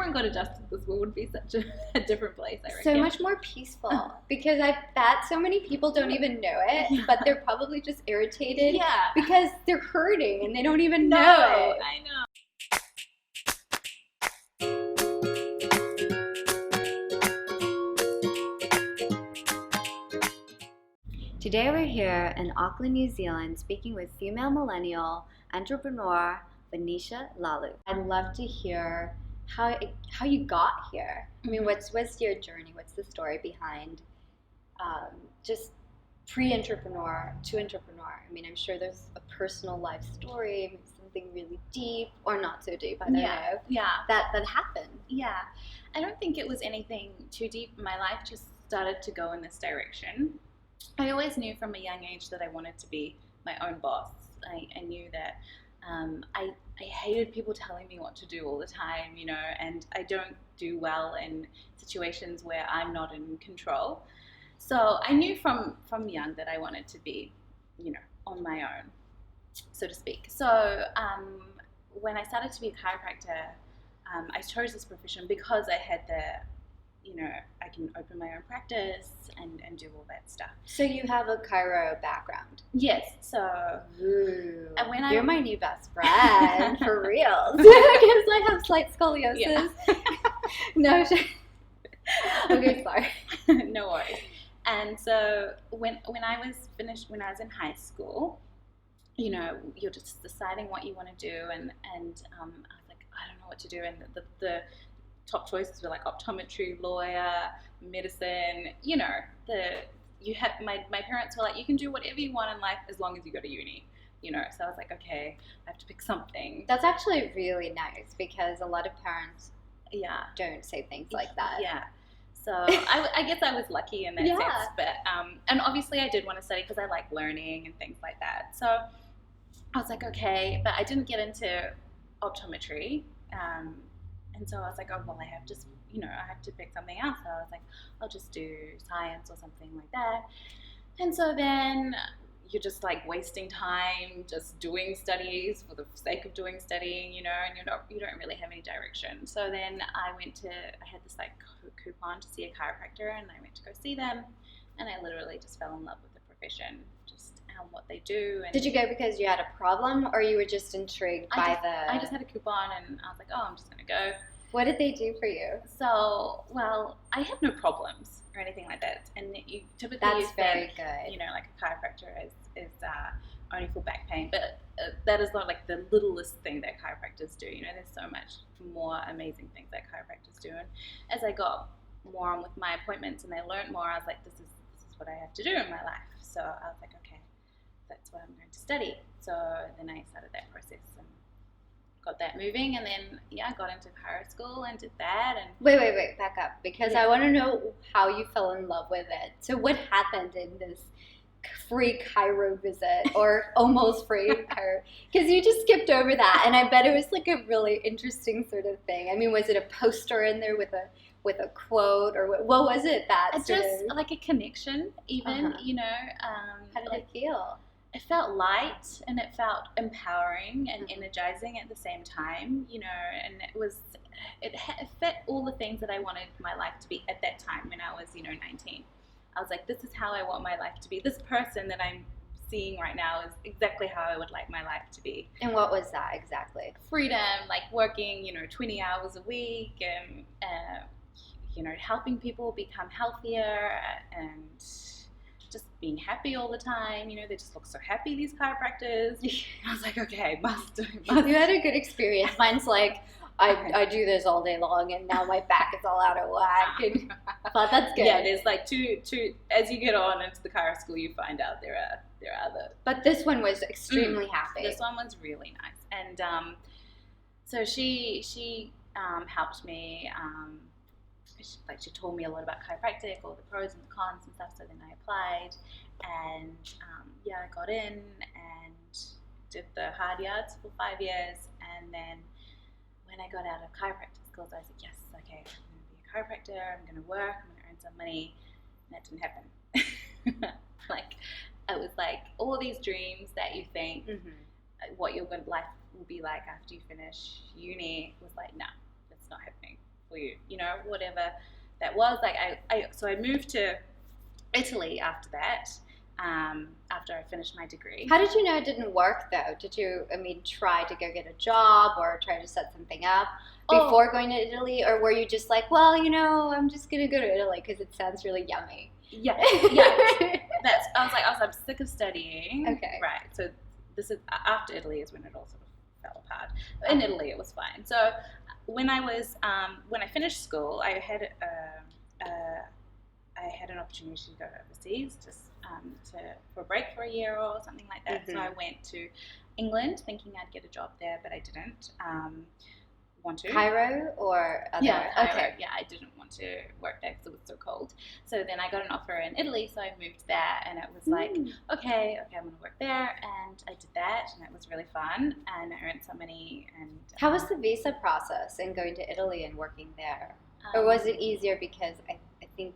everyone got adjusted, this world would be such a different place, I reckon. So much more peaceful, because I bet so many people don't even know it, but they're probably just irritated because they're hurting and they don't even know it. I know. Today we're here in Auckland, New Zealand, speaking with female millennial entrepreneur Vanesha Lallu. I'd love to hear how you got here. I mean, what's your journey? What's the story behind just pre-entrepreneur to entrepreneur? I mean, I'm sure there's a personal life story, maybe something really deep or not so deep, I don't know. Yeah. That happened. Yeah. I don't think it was anything too deep. My life just started to go in this direction. I always knew from a young age that I wanted to be my own boss. I knew that I hated people telling me what to do all the time, you know, and I don't do well in situations where I'm not in control. So I knew from young that I wanted to be, you know, on my own, so to speak. So when I started to be a chiropractor, I chose this profession because I had the, you know, I can open my own practice and do all that stuff. So you have a chiro background? Yes. So, and when you're my new best friend, for real. Because I have slight scoliosis. Yeah. No, okay, sorry. No worries. And so when I was in high school, you know, you're just deciding what you want to do, and I was like, I don't know what to do, and the top choices were like optometry, lawyer, medicine. You know, my parents were like, you can do whatever you want in life as long as you go to uni. You know, so I was like, okay, I have to pick something. That's actually really nice, because a lot of parents don't say things like that. Yeah. So I guess I was lucky in that sense. But and obviously I did want to study because I like learning and things like that. So I was like, okay, but I didn't get into optometry. And so I was like, oh, well, I have to pick something else. So I was like, I'll just do science or something like that. And so then you're just like wasting time just doing studies for the sake of doing studying, you know, and you don't really have any direction. So then I had this like coupon to see a chiropractor, and I went to go see them, and I literally just fell in love with the profession, just what they do. And did you go because you had a problem, or you were just intrigued I just had a coupon, and I was like, oh, I'm just gonna go. What did they do for you? So, well, I had no problems or anything like that, and you typically that's very good. You know, like a chiropractor is only for back pain, but that is not like the littlest thing that chiropractors do. You know, there's so much more amazing things that chiropractors do. And as I got more on with my appointments and I learned more, I was like, this is what I have to do in my life. So I was like, okay, that's what I'm going to study. So then I started that process and got that moving, and then I got into chiro school and did that. And wait, back up, because I want to know how you fell in love with it. So what happened in this free chiro visit, or almost free chiro? Because you just skipped over that, and I bet it was like a really interesting sort of thing. I mean, was it a poster in there with a quote, or what was it? Just like a connection, even. You know, how did it feel? It felt light, and it felt empowering and energizing at the same time, you know, and it fit all the things that I wanted my life to be at that time when I was, 19. I was like, this is how I want my life to be. This person that I'm seeing right now is exactly how I would like my life to be. And what was that exactly? Freedom, like working, 20 hours a week, and, helping people become healthier, and just being happy all the time. They just look so happy, these chiropractors. I was like, okay, must. You had a good experience. Mine's like, I do this all day long, and now my back is all out of whack. But that's good. Yeah, there's like two. As you get on into the chiro school, you find out there are other. But this one was extremely happy. This one was really nice, and so she helped me. She told me a lot about chiropractic, all the pros and the cons and stuff. So then I applied, and I got in and did the hard yards for 5 years. And then when I got out of chiropractic schools, I said, yes, okay, I'm going to be a chiropractor. I'm going to work. I'm going to earn some money. And that didn't happen. It was like all these dreams that you think what your life will be like after you finish uni was like, no, that's not happening. whatever that was. Like so I moved to Italy after that. After I finished my degree. How did you know it didn't work though? Did you, try to go get a job or try to set something up before going to Italy? Or were you just like, well, I'm just going to go to Italy because it sounds really yummy? Yeah. I was sick of studying. Okay. Right. So this is after Italy is when it all sort of fell apart. In Italy it was fine. So when I finished school, I had an opportunity to go overseas just for a break for a year or something like that. Mm-hmm. So I went to England thinking I'd get a job there, but I didn't want to. Cairo or other? Yeah, Cairo. Okay. Yeah, I didn't want to work there because it was so cold. So then I got an offer in Italy, so I moved there, and it was like, okay, I'm going to work there, and I did that, and it was really fun, and I earned some money. And how was the visa process in going to Italy and working there, or was it easier because I think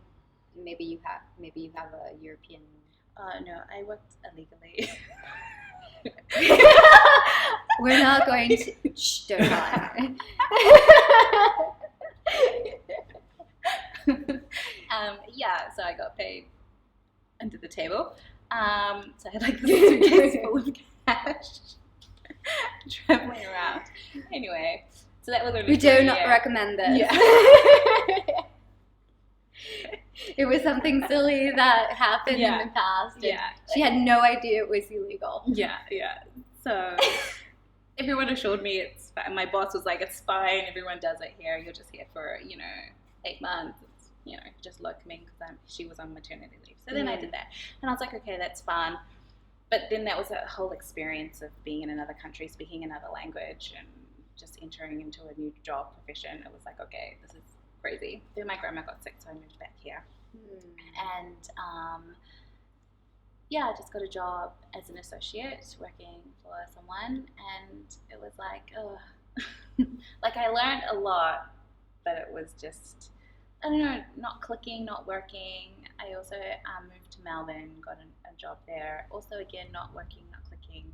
maybe you have a European? No, I worked illegally. We're not going to. Shh, don't tell her. So I got paid under the table. So I had like this suitcase full of cash, traveling around. Anyway, so that was. We do not recommend this. Yeah. It was something silly that happened in the past. And she had no idea it was illegal. Yeah. So everyone assured me it's fine. My boss was like, it's fine. Everyone does it here. You're just here for, 8 months. It's, just locoming because she was on maternity leave. So then I did that. And I was like, okay, that's fun. But then that was a whole experience of being in another country, speaking another language, and just entering into a new job profession. It was like, okay, this is crazy. Then my grandma got sick, so I moved back here. And I just got a job as an associate working for someone, and it was like, like I learned a lot, but it was just, I don't know, not clicking, not working. I also moved to Melbourne, got a job there. Also, again, not working, not clicking.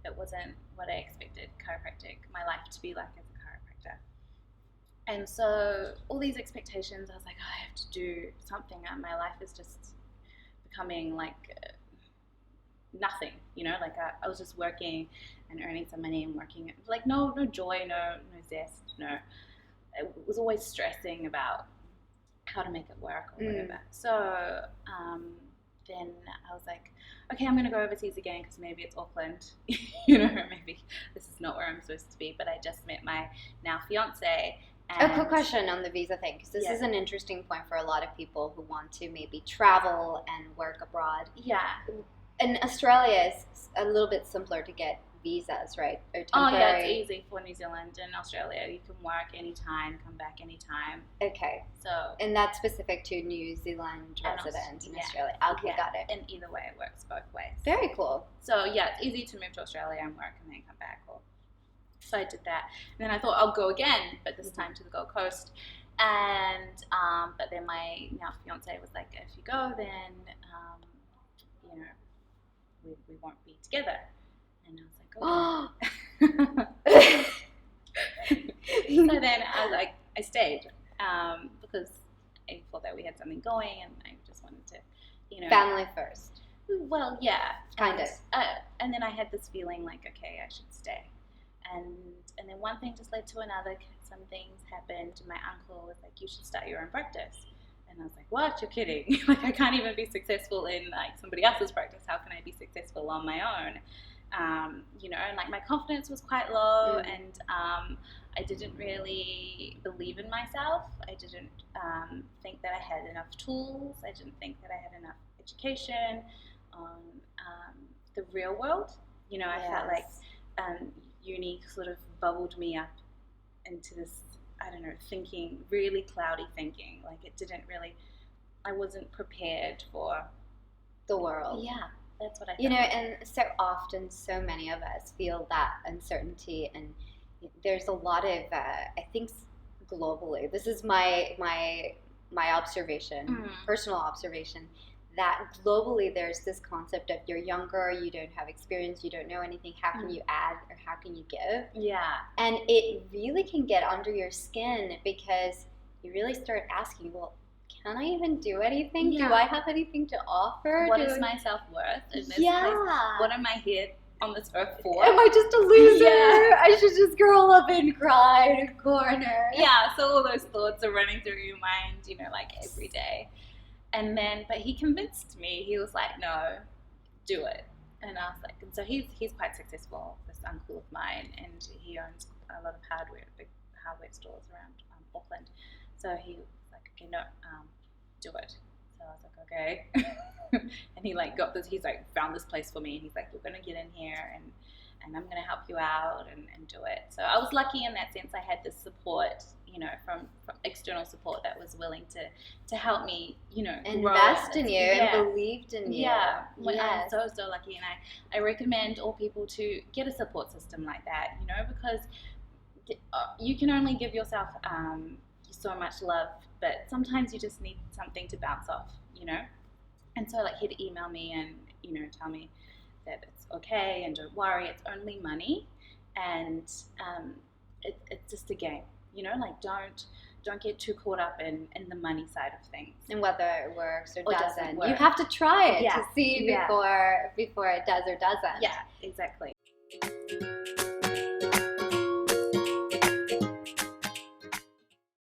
It wasn't what I expected my life to be like as a chiropractor. And so all these expectations, I was like, I have to do something. My life is just becoming like nothing, like I was just working and earning some money and working. Like no joy, no zest, no. It was always stressing about how to make it work or whatever. So then I was like, okay, I'm going to go overseas again because maybe it's Auckland, maybe this is not where I'm supposed to be. But I just met my now fiance. A quick question on the visa thing, because this is an interesting point for a lot of people who want to maybe travel and work abroad. Yeah. In Australia, it's a little bit simpler to get visas, right? Or temporary. It's easy for New Zealand and Australia. You can work anytime, come back anytime. Okay. So. And that's specific to New Zealand residents in Australia. Okay, got it. And either way, it works both ways. Very cool. So it's easy to move to Australia and work and then come back. So I did that, and then I thought I'll go again, but this time to the Gold Coast. And but then my now fiance was like, if you go, then we won't be together. And I was like, oh. So then I stayed because I thought that we had something going, and I just wanted to, family first. Well, yeah, kind of. And then I had this feeling like, okay, I should stay. And then one thing just led to another. Some things happened. My uncle was like, you should start your own practice. And I was like, what? You're kidding. Like, I can't even be successful in like somebody else's practice. How can I be successful on my own? And like my confidence was quite low, and I didn't really believe in myself. I didn't think that I had enough tools. I didn't think that I had enough education on the real world. I felt like uni sort of bubbled me up into this, I don't know, thinking, really cloudy thinking. Like it didn't really, I wasn't prepared for the world. Yeah, that's what I thought. And so often, so many of us feel that uncertainty, and there's a lot of, I think globally, this is my observation, personal observation, that globally there's this concept of you're younger, you don't have experience, you don't know anything, how can you add or how can you give? Yeah. And it really can get under your skin because you really start asking, well, can I even do anything? Yeah. Do I have anything to offer? What is my self-worth in this place? What am I here on this earth for? Am I just a loser? Yeah. I should just curl up and cry in a corner. Yeah, so all those thoughts are running through your mind, you know, like every day. And then, but he convinced me. He was like, no, do it. And I was like, and so he's quite successful, this uncle of mine, and he owns a lot of big hardware stores around Auckland. So he was like, okay, no, do it. So I was like, okay. And he like got this, he's like found this place for me, and he's like, you're gonna get in here, and I'm gonna help you out and do it. So I was lucky in that sense. I had this support, you know, from external support that was willing to help me, you know, invest in you and believed in you. Yeah, yes. I'm so lucky, and I recommend all people to get a support system like that, you know, because you can only give yourself so much love, but sometimes you just need something to bounce off, you know. And so like he'd email me and, you know, tell me that it's okay and don't worry, it's only money, and it's just a game, you know, like don't get too caught up in the money side of things. And whether it works or doesn't. Work. You have to try it Yeah. to see before it does or doesn't. Yeah, exactly.